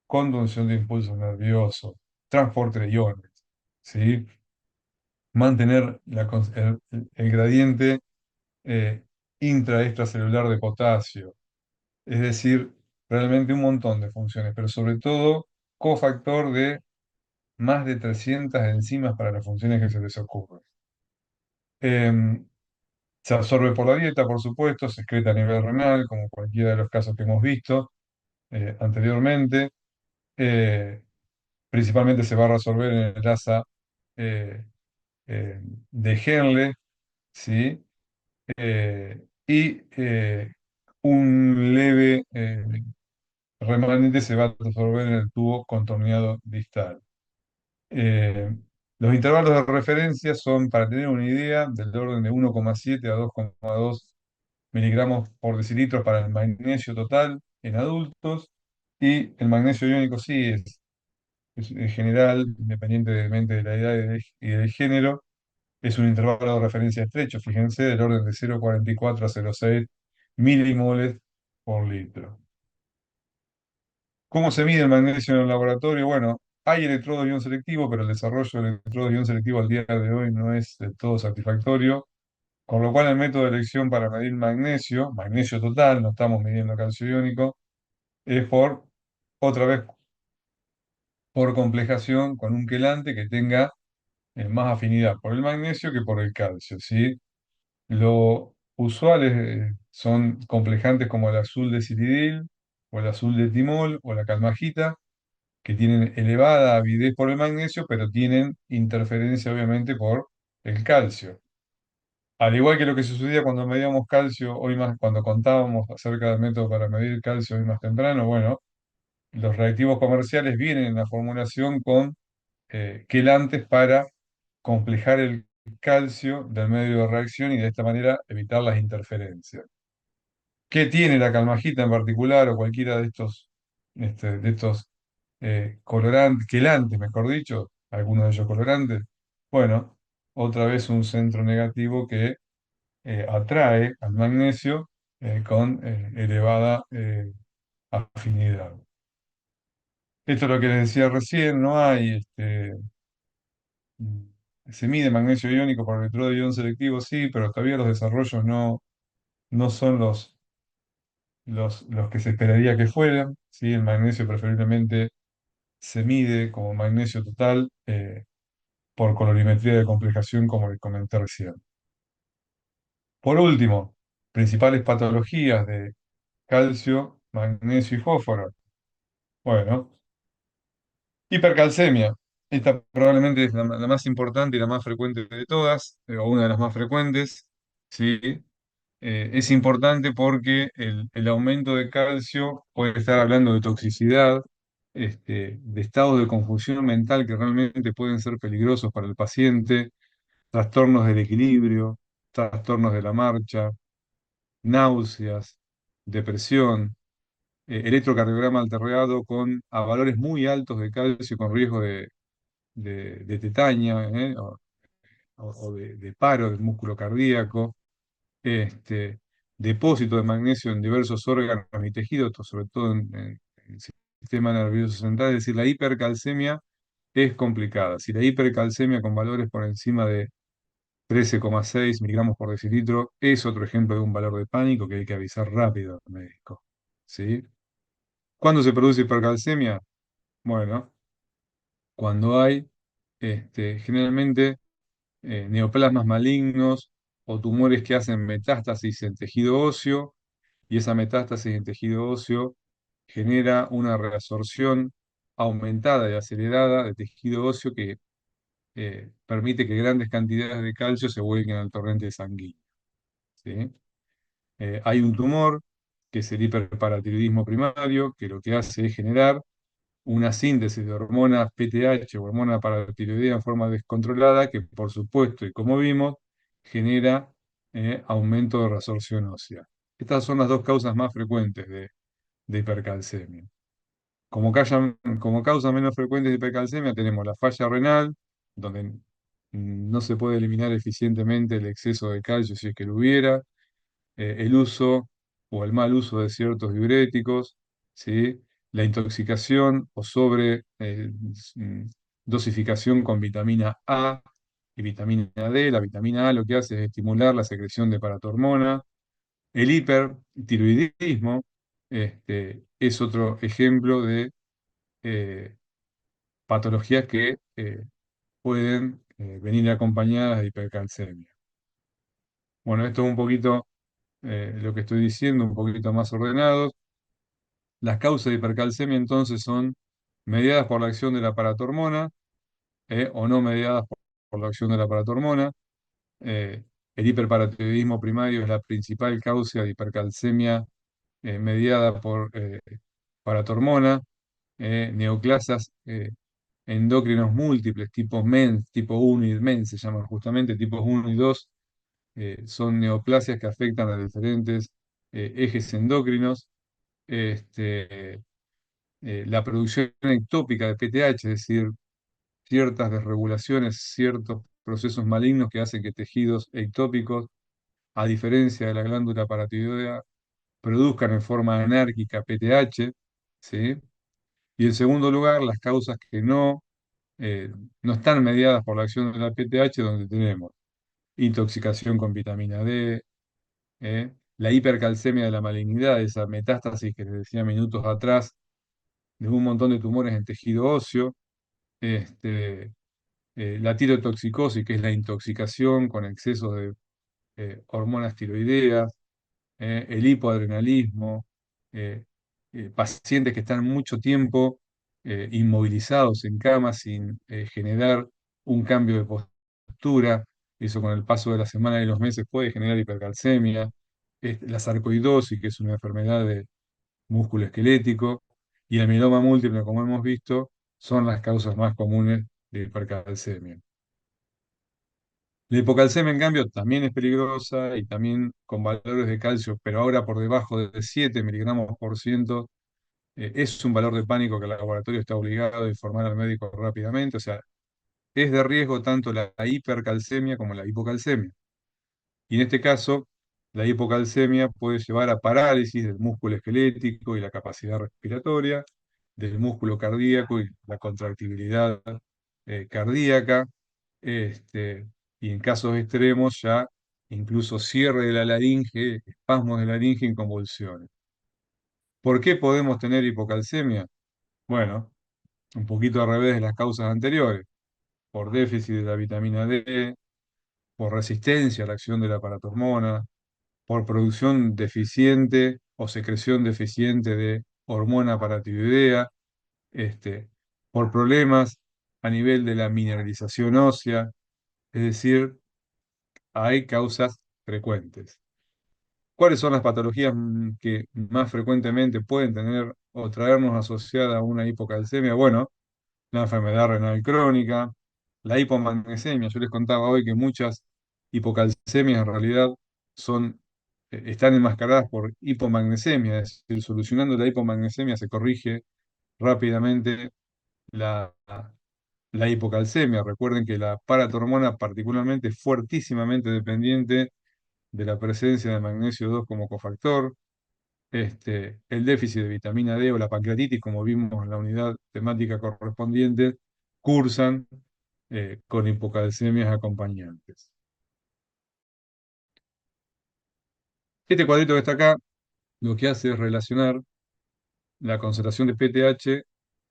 conducción de impulsos nerviosos, transporte de iones, ¿sí? Mantener el gradiente eh, extracelular de potasio, es decir, realmente un montón de funciones, pero sobre todo cofactor de más de 300 enzimas para las funciones que se les ocurren. Em, Se absorbe por la dieta, por supuesto, se excreta a nivel renal, como cualquiera de los casos que hemos visto anteriormente. Eh, Principalmente se va a resolver en el asa eh, eh, de Henle, ¿sí? Y un leve remanente se va a resolver en el tubo contorneado distal. Eh, los intervalos de referencia son, para tener una idea, del orden de 1,7 a 2,2 miligramos por decilitro para el magnesio total en adultos, y el magnesio iónico sí es en general, independientemente de la edad y del género, es un intervalo de referencia estrecho, fíjense, del orden de 0,44 a 0,6 milimoles por litro. ¿Cómo se mide el magnesio en el laboratorio? Bueno, hay electrodos de ion selectivo, pero el desarrollo del electrodo de ion selectivo al día de hoy no es del todo satisfactorio, con lo cual el método de elección para medir magnesio, magnesio total, no estamos midiendo calcio iónico, es otra vez, por complejación con un quelante que tenga más afinidad por el magnesio que por el calcio, ¿sí? Lo usuales son complejantes como el azul de ciridil, o el azul de timol, o la calmagita, que tienen elevada avidez por el magnesio, pero tienen interferencia obviamente por el calcio. Al igual que lo que sucedía cuando medíamos calcio, hoy más, cuando contábamos acerca del método para medir calcio hoy más temprano, bueno, los reactivos comerciales vienen en la formulación con quelantes para complejar el calcio del medio de reacción y de esta manera evitar las interferencias. ¿Qué tiene la calmagita en particular o cualquiera de estos colorantes, quelantes, mejor dicho, algunos de ellos colorantes? Bueno, otra vez un centro negativo que atrae al magnesio con elevada afinidad. Esto es lo que les decía recién, no hay, mm, se mide magnesio iónico por electrodo de ion selectivo, sí, pero todavía los desarrollos no son los que se esperaría que fueran, ¿sí? El magnesio preferiblemente se mide como magnesio total por colorimetría de complejación, como les comenté recién. Por último, principales patologías de calcio, magnesio y fósforo. Bueno, hipercalcemia. Esta probablemente es la más importante y la más frecuente de todas, o una de las más frecuentes, ¿sí? es importante porque el aumento de calcio puede estar hablando de toxicidad, de estados de confusión mental que realmente pueden ser peligrosos para el paciente, trastornos del equilibrio, trastornos de la marcha, náuseas, depresión, electrocardiograma alterado con a valores muy altos de calcio con riesgo de tetania, o de paro del músculo cardíaco, este, depósito de magnesio en diversos órganos y tejidos, sobre todo en el sistema nervioso central. Es decir, la hipercalcemia es complicada. Si la hipercalcemia con valores por encima de 13,6 miligramos por decilitro es otro ejemplo de un valor de pánico que hay que avisar rápido al médico. ¿Sí? ¿Cuándo se produce hipercalcemia? Bueno, cuando hay generalmente neoplasmas malignos o tumores que hacen metástasis en tejido óseo, y esa metástasis en tejido óseo genera una reabsorción aumentada y acelerada de tejido óseo que permite que grandes cantidades de calcio se vuelquen al torrente sanguíneo. ¿Sí? Hay un tumor, que es el hiperparatiroidismo primario, que lo que hace es generar una síntesis de hormonas PTH o hormona paratiroidea en forma descontrolada, que por supuesto, y como vimos, genera aumento de resorción ósea. Estas son las dos causas más frecuentes de hipercalcemia. Como causa menos frecuente de hipercalcemia tenemos la falla renal, donde no se puede eliminar eficientemente el exceso de calcio si es que lo hubiera, el uso o el mal uso de ciertos diuréticos, ¿sí? La intoxicación o sobre mm, dosificación con vitamina A y vitamina D. La vitamina A lo que hace es estimular la secreción de paratormona. El hipertiroidismo es otro ejemplo de eh, patologías que pueden venir acompañadas de hipercalcemia. Bueno, esto es un poquito lo que estoy diciendo, un poquito más ordenado. Las causas de hipercalcemia entonces son mediadas por la acción de la paratormona, o no mediadas por la acción de la paratormona. Eh, el hiperparatiroidismo primario es la principal causa de hipercalcemia mediada por paratormona. Neoplasias endocrinos múltiples, tipo MEN, tipo 1 y MEN se llaman justamente, tipos 1 y 2, son neoplasias que afectan a diferentes ejes endocrinos. Este, la producción ectópica de PTH, es decir, ciertas desregulaciones, ciertos procesos malignos que hacen que tejidos ectópicos, a diferencia de la glándula paratiroidea, produzcan en forma anárquica PTH, ¿sí? Y en segundo lugar, las causas que eh, no están mediadas por la acción de la PTH, donde tenemos intoxicación con vitamina D, la hipercalcemia de la malignidad, esa metástasis que les decía minutos atrás, de un montón de tumores en tejido óseo, este, la tirotoxicosis, que es la intoxicación con exceso de hormonas tiroideas, el hipoadrenalismo, eh, pacientes que están mucho tiempo inmovilizados en cama sin generar un cambio de postura. Eso con el paso de la semana y los meses puede generar hipercalcemia. La sarcoidosis, que es una enfermedad de músculo esquelético, y el mieloma múltiple, como hemos visto, son las causas más comunes de hipercalcemia. La hipocalcemia, en cambio, también es peligrosa y también con valores de calcio, pero ahora por debajo de 7 miligramos por ciento, es un valor de pánico que el laboratorio está obligado a informar al médico rápidamente. O sea, es de riesgo tanto la hipercalcemia como la hipocalcemia. Y en este caso, la hipocalcemia puede llevar a parálisis del músculo esquelético y la capacidad respiratoria, del músculo cardíaco y la contractibilidad cardíaca, este, y en casos extremos ya incluso cierre de la laringe, espasmos de laringe y convulsiones. ¿Por qué podemos tener hipocalcemia? Bueno, un poquito al revés de las causas anteriores, por déficit de la vitamina D, por resistencia a la acción de la paratormona, por producción deficiente o secreción deficiente de hormona paratiroidea, este, por problemas a nivel de la mineralización ósea, es decir, hay causas frecuentes. ¿Cuáles son las patologías que más frecuentemente pueden tener o traernos asociada a una hipocalcemia? Bueno, la enfermedad renal crónica, la hipomagnesemia. Yo les contaba hoy que muchas hipocalcemias en realidad están enmascaradas por hipomagnesemia, es decir, solucionando la hipomagnesemia se corrige rápidamente la, la hipocalcemia. Recuerden que la paratormona particularmente es fuertísimamente dependiente de la presencia de magnesio 2 como cofactor. El déficit de vitamina D o la pancreatitis, como vimos en la unidad temática correspondiente, cursan con hipocalcemias acompañantes. Este cuadrito que está acá lo que hace es relacionar la concentración de PTH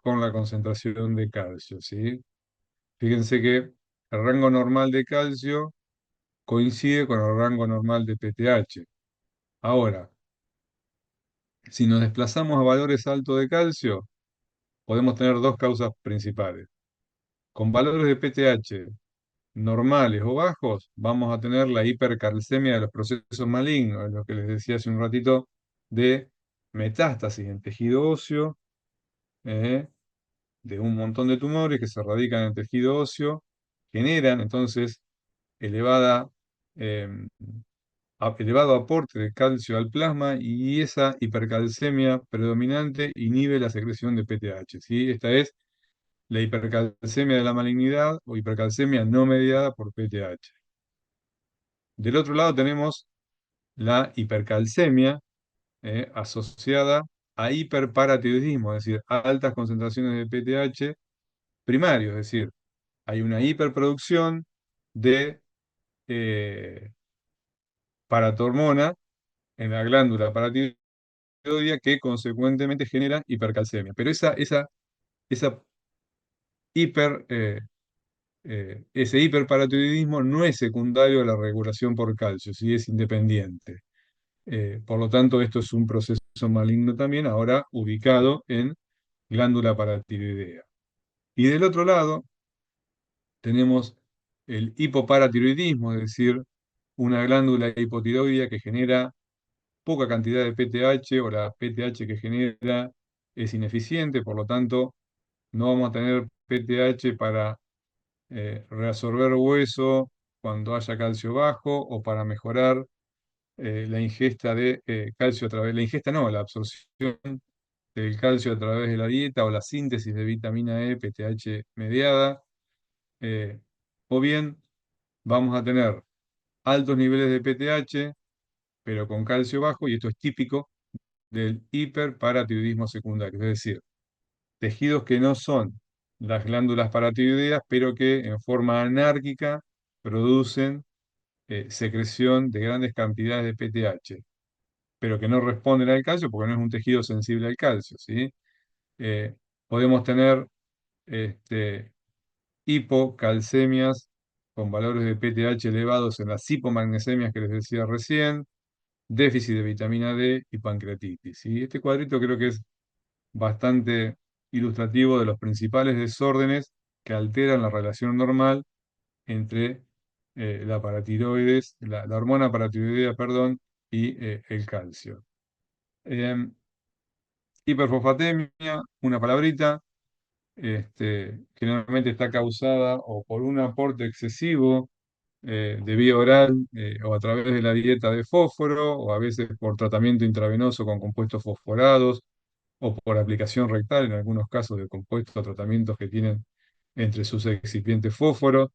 con la concentración de calcio, ¿sí? Fíjense que el rango normal de calcio coincide con el rango normal de PTH. Ahora, si nos desplazamos a valores altos de calcio, podemos tener dos causas principales. Con valores de PTH normales o bajos, vamos a tener la hipercalcemia de los procesos malignos, es lo que les decía hace un ratito, de metástasis en tejido óseo, eh, de un montón de tumores que se radican en el tejido óseo, generan entonces elevada, eh, elevado aporte de calcio al plasma y esa hipercalcemia predominante inhibe la secreción de PTH, ¿sí? Esta es la hipercalcemia de la malignidad o hipercalcemia no mediada por PTH. Del otro lado tenemos la hipercalcemia asociada a hiperparatiroidismo, es decir, a altas concentraciones de PTH primario, es decir, hay una hiperproducción de paratormona en la glándula paratiroidea que consecuentemente genera hipercalcemia. Pero esa hiper, ese hiperparatiroidismo no es secundario a la regulación por calcio, sí es independiente. Por lo tanto, esto es un proceso maligno también, ahora ubicado en glándula paratiroidea. Y del otro lado tenemos el hipoparatiroidismo, es decir, una glándula hipotiroidea que genera poca cantidad de PTH o la PTH que genera es ineficiente, por lo tanto, no vamos a tener PTH para reabsorber hueso cuando haya calcio bajo o para mejorar la ingesta de calcio a través, la ingesta no, la absorción del calcio a través de la dieta o la síntesis de vitamina E, PTH mediada, eh, o bien vamos a tener altos niveles de PTH, pero con calcio bajo, y esto es típico del hiperparatiroidismo secundario, es decir, tejidos que no son las glándulas paratiroideas, pero que en forma anárquica producen secreción de grandes cantidades de PTH, pero que no responden al calcio porque no es un tejido sensible al calcio, ¿sí? Eh, Podemos tener este, hipocalcemias con valores de PTH elevados en las hipomagnesemias que les decía recién, déficit de vitamina D y pancreatitis, ¿sí? Este cuadrito creo que es bastante ilustrativo de los principales desórdenes que alteran la relación normal entre la paratiroides, la hormona paratiroidea, perdón, y el calcio. Em, Hiperfosfatemia, una palabrita, generalmente está causada o por un aporte excesivo de vía oral o a través de la dieta de fósforo, o a veces por tratamiento intravenoso con compuestos fosforados, o por aplicación rectal, en algunos casos de compuestos o tratamientos que tienen entre sus excipientes fósforo,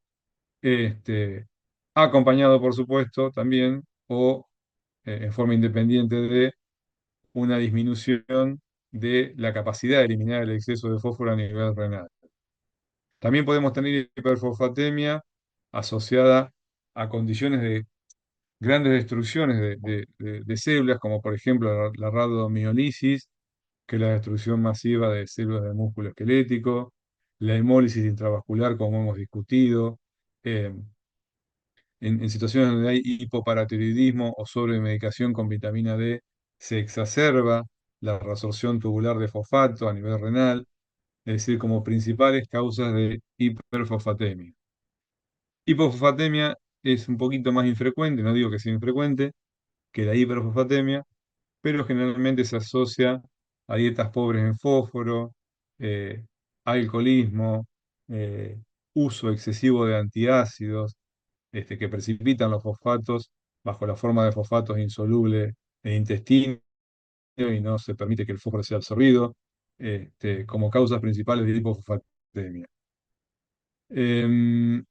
este, acompañado, por supuesto, también o en forma independiente de una disminución de la capacidad de eliminar el exceso de fósforo a nivel renal. También podemos tener hiperfosfatemia asociada a condiciones de grandes destrucciones de células, como por ejemplo la rabdomiolisis, que es la destrucción masiva de células del músculo esquelético, la hemólisis intravascular, como hemos discutido, eh, en situaciones donde hay hipoparatiroidismo o sobremedicación con vitamina D, se exacerba la resorción tubular de fosfato a nivel renal, es decir, como principales causas de hiperfosfatemia. Hipofosfatemia es un poquito más infrecuente, no digo que sea infrecuente, que la hiperfosfatemia, pero generalmente se asocia a dietas pobres en fósforo, eh, alcoholismo, eh, uso excesivo de antiácidos, que precipitan los fosfatos bajo la forma de fosfatos insolubles en el intestino y no se permite que el fósforo sea absorbido, como causas principales de hipofosfatemia. Em,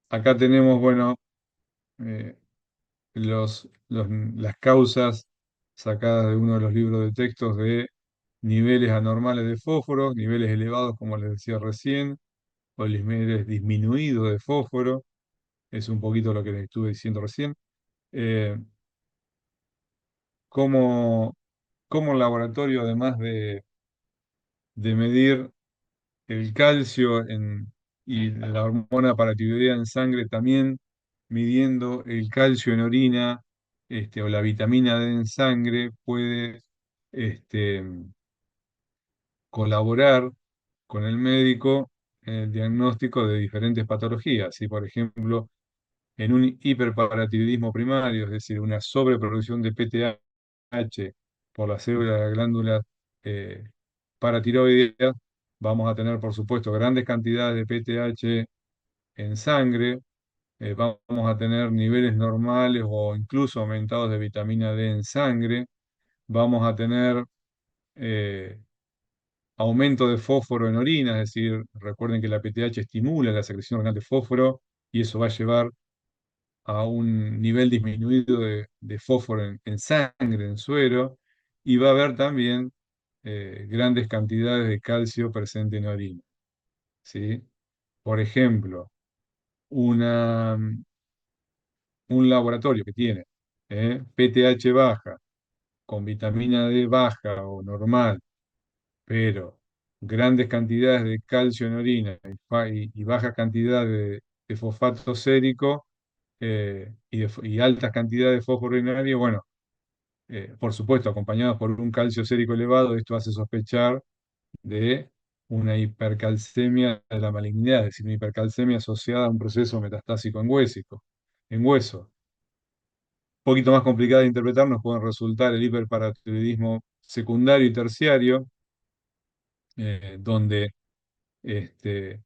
Acá tenemos, bueno, eh, las causas sacadas de uno de los libros de textos de niveles anormales de fósforo, niveles elevados, como les decía recién, o niveles disminuidos de fósforo, es un poquito lo que les estuve diciendo recién. Eh, como, como el laboratorio, además de medir el calcio y la hormona paratiroidea en sangre, también midiendo el calcio en orina, o la vitamina D en sangre, puede este, colaborar con el médico en el diagnóstico de diferentes patologías. Si, por ejemplo, en un hiperparatiroidismo primario, es decir, una sobreproducción de PTH por las células de las glándulas eh, paratiroideas, vamos a tener, por supuesto, grandes cantidades de PTH en sangre, vamos a tener niveles normales o incluso aumentados de vitamina D en sangre, vamos a tener eh, aumento de fósforo en orina, es decir, recuerden que la PTH estimula la secreción renal de fósforo y eso va a llevar a un nivel disminuido de fósforo en sangre, en suero, y va a haber también grandes cantidades de calcio presente en orina, ¿sí? Por ejemplo, una, un laboratorio que tiene PTH baja, con vitamina D baja o normal, pero grandes cantidades de calcio en orina y baja cantidad de fosfato sérico y altas cantidades de fósforo urinario, bueno, por supuesto, acompañados por un calcio sérico elevado, esto hace sospechar de una hipercalcemia de la malignidad, es decir, una hipercalcemia asociada a un proceso metastásico en hueso. Un poquito más complicada de interpretar, nos pueden resultar el hiperparatiroidismo secundario y terciario, donde este,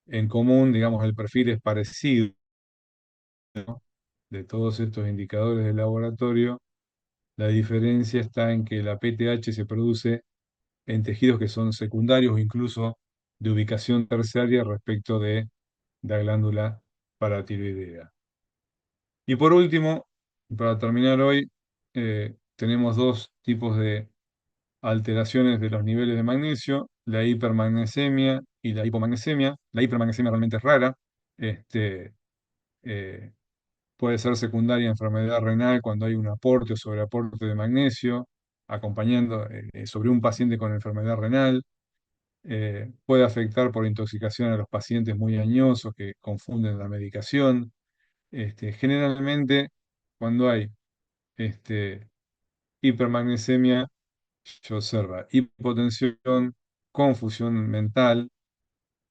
en común, digamos, el perfil es parecido, ¿no? De todos estos indicadores del laboratorio. La diferencia está en que la PTH se produce en tejidos que son secundarios o incluso de ubicación terciaria respecto de la glándula paratiroidea. Y por último, para terminar hoy, tenemos dos tipos de alteraciones de los niveles de magnesio, la hipermagnesemia y la hipomagnesemia. La hipermagnesemia realmente es rara. Este, eh, Puede ser secundaria a enfermedad renal cuando hay un aporte o sobreaporte de magnesio, acompañando sobre un paciente con enfermedad renal. Puede afectar por intoxicación a los pacientes muy añosos que confunden la medicación. Generalmente, cuando hay este, hipermagnesemia, se observa hipotensión, confusión mental,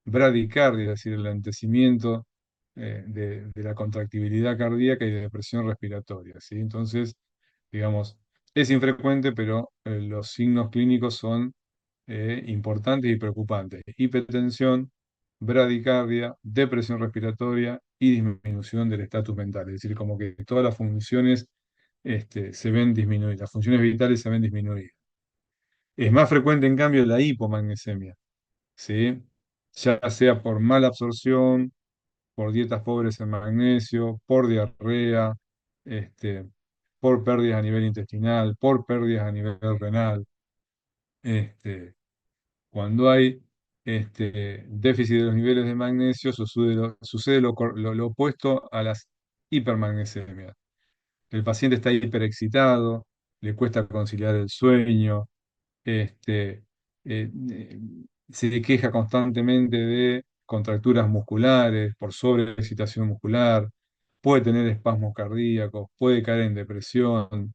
bradicardia, es decir, el lentecimiento de la contractibilidad cardíaca y de depresión respiratoria, ¿sí? Entonces, digamos, es infrecuente, pero los signos clínicos son importantes y preocupantes. Hipertensión, bradicardia, depresión respiratoria y disminución del estatus mental. Es decir, como que todas las funciones se ven disminuidas, las funciones vitales se ven disminuidas. Es más frecuente, en cambio, la hipomagnesemia, ¿sí? Ya sea por mala absorción, por dietas pobres en magnesio, por diarrea, este, por pérdidas a nivel intestinal, por pérdidas a nivel renal. Este, Cuando hay déficit de los niveles de magnesio, sucede lo opuesto a las hipermagnesemias. El paciente está hiperexcitado, le cuesta conciliar el sueño, este, eh, eh, se queja constantemente de contracturas musculares, por sobreexcitación muscular, puede tener espasmos cardíacos, puede caer en depresión,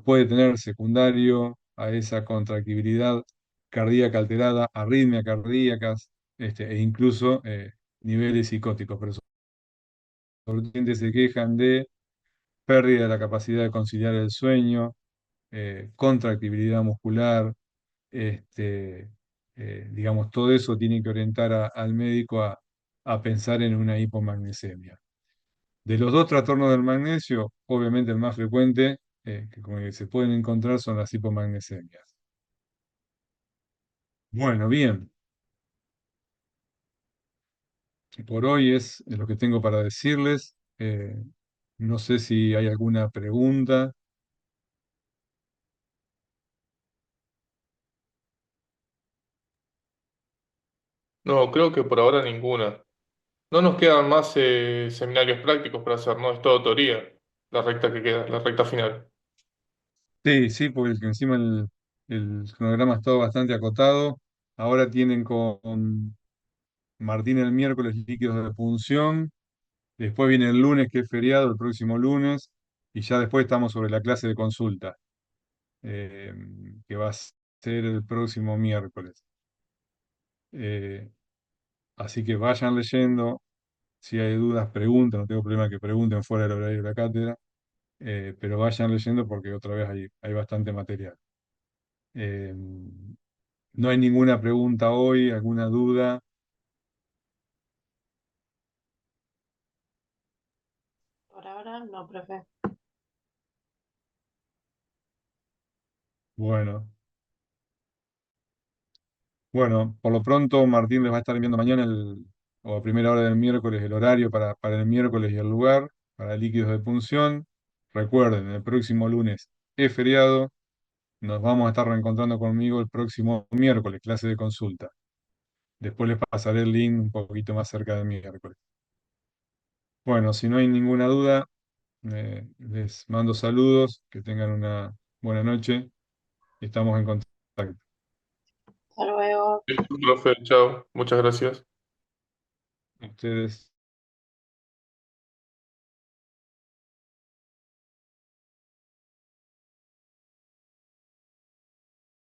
puede tener secundario a esa contractibilidad cardíaca alterada, arritmias cardíacas, e incluso niveles psicóticos. Pero sobre todo se quejan de pérdida de la capacidad de conciliar el sueño, contractibilidad muscular, este, digamos, todo eso tiene que orientar al médico a pensar en una hipomagnesemia. De los dos trastornos del magnesio, obviamente el más frecuente que como que se pueden encontrar son las hipomagnesemias. Bueno, bien, por hoy es lo que tengo para decirles. No sé si hay alguna pregunta. No, creo que por ahora ninguna. No nos quedan más seminarios prácticos para hacer, ¿no? Es todo teoría, la recta que queda, la recta final. Sí, sí, porque encima el cronograma está bastante acotado. Ahora tienen con Martín el miércoles líquidos de punción. Después viene el lunes, que es feriado, el próximo lunes. Y ya después estamos sobre la clase de consulta, eh, que va a ser el próximo miércoles. Eh, Así que vayan leyendo. Si hay dudas, pregunten. No tengo problema que pregunten fuera del horario de la cátedra. Pero vayan leyendo porque otra vez hay bastante material. Eh, no hay ninguna pregunta hoy, alguna duda. Por ahora no, profe. Bueno, bueno, por lo pronto Martín les va a estar enviando mañana o a primera hora del miércoles el horario para el miércoles y el lugar para líquidos de punción. Recuerden, el próximo lunes es feriado. Nos vamos a estar reencontrando conmigo el próximo miércoles, clase de consulta. Después les pasaré el link un poquito más cerca del miércoles. Bueno, si no hay ninguna duda, les mando saludos, que tengan una buena noche. Estamos en contacto. Hasta luego. Listo, profe, chao. Muchas gracias. Ustedes.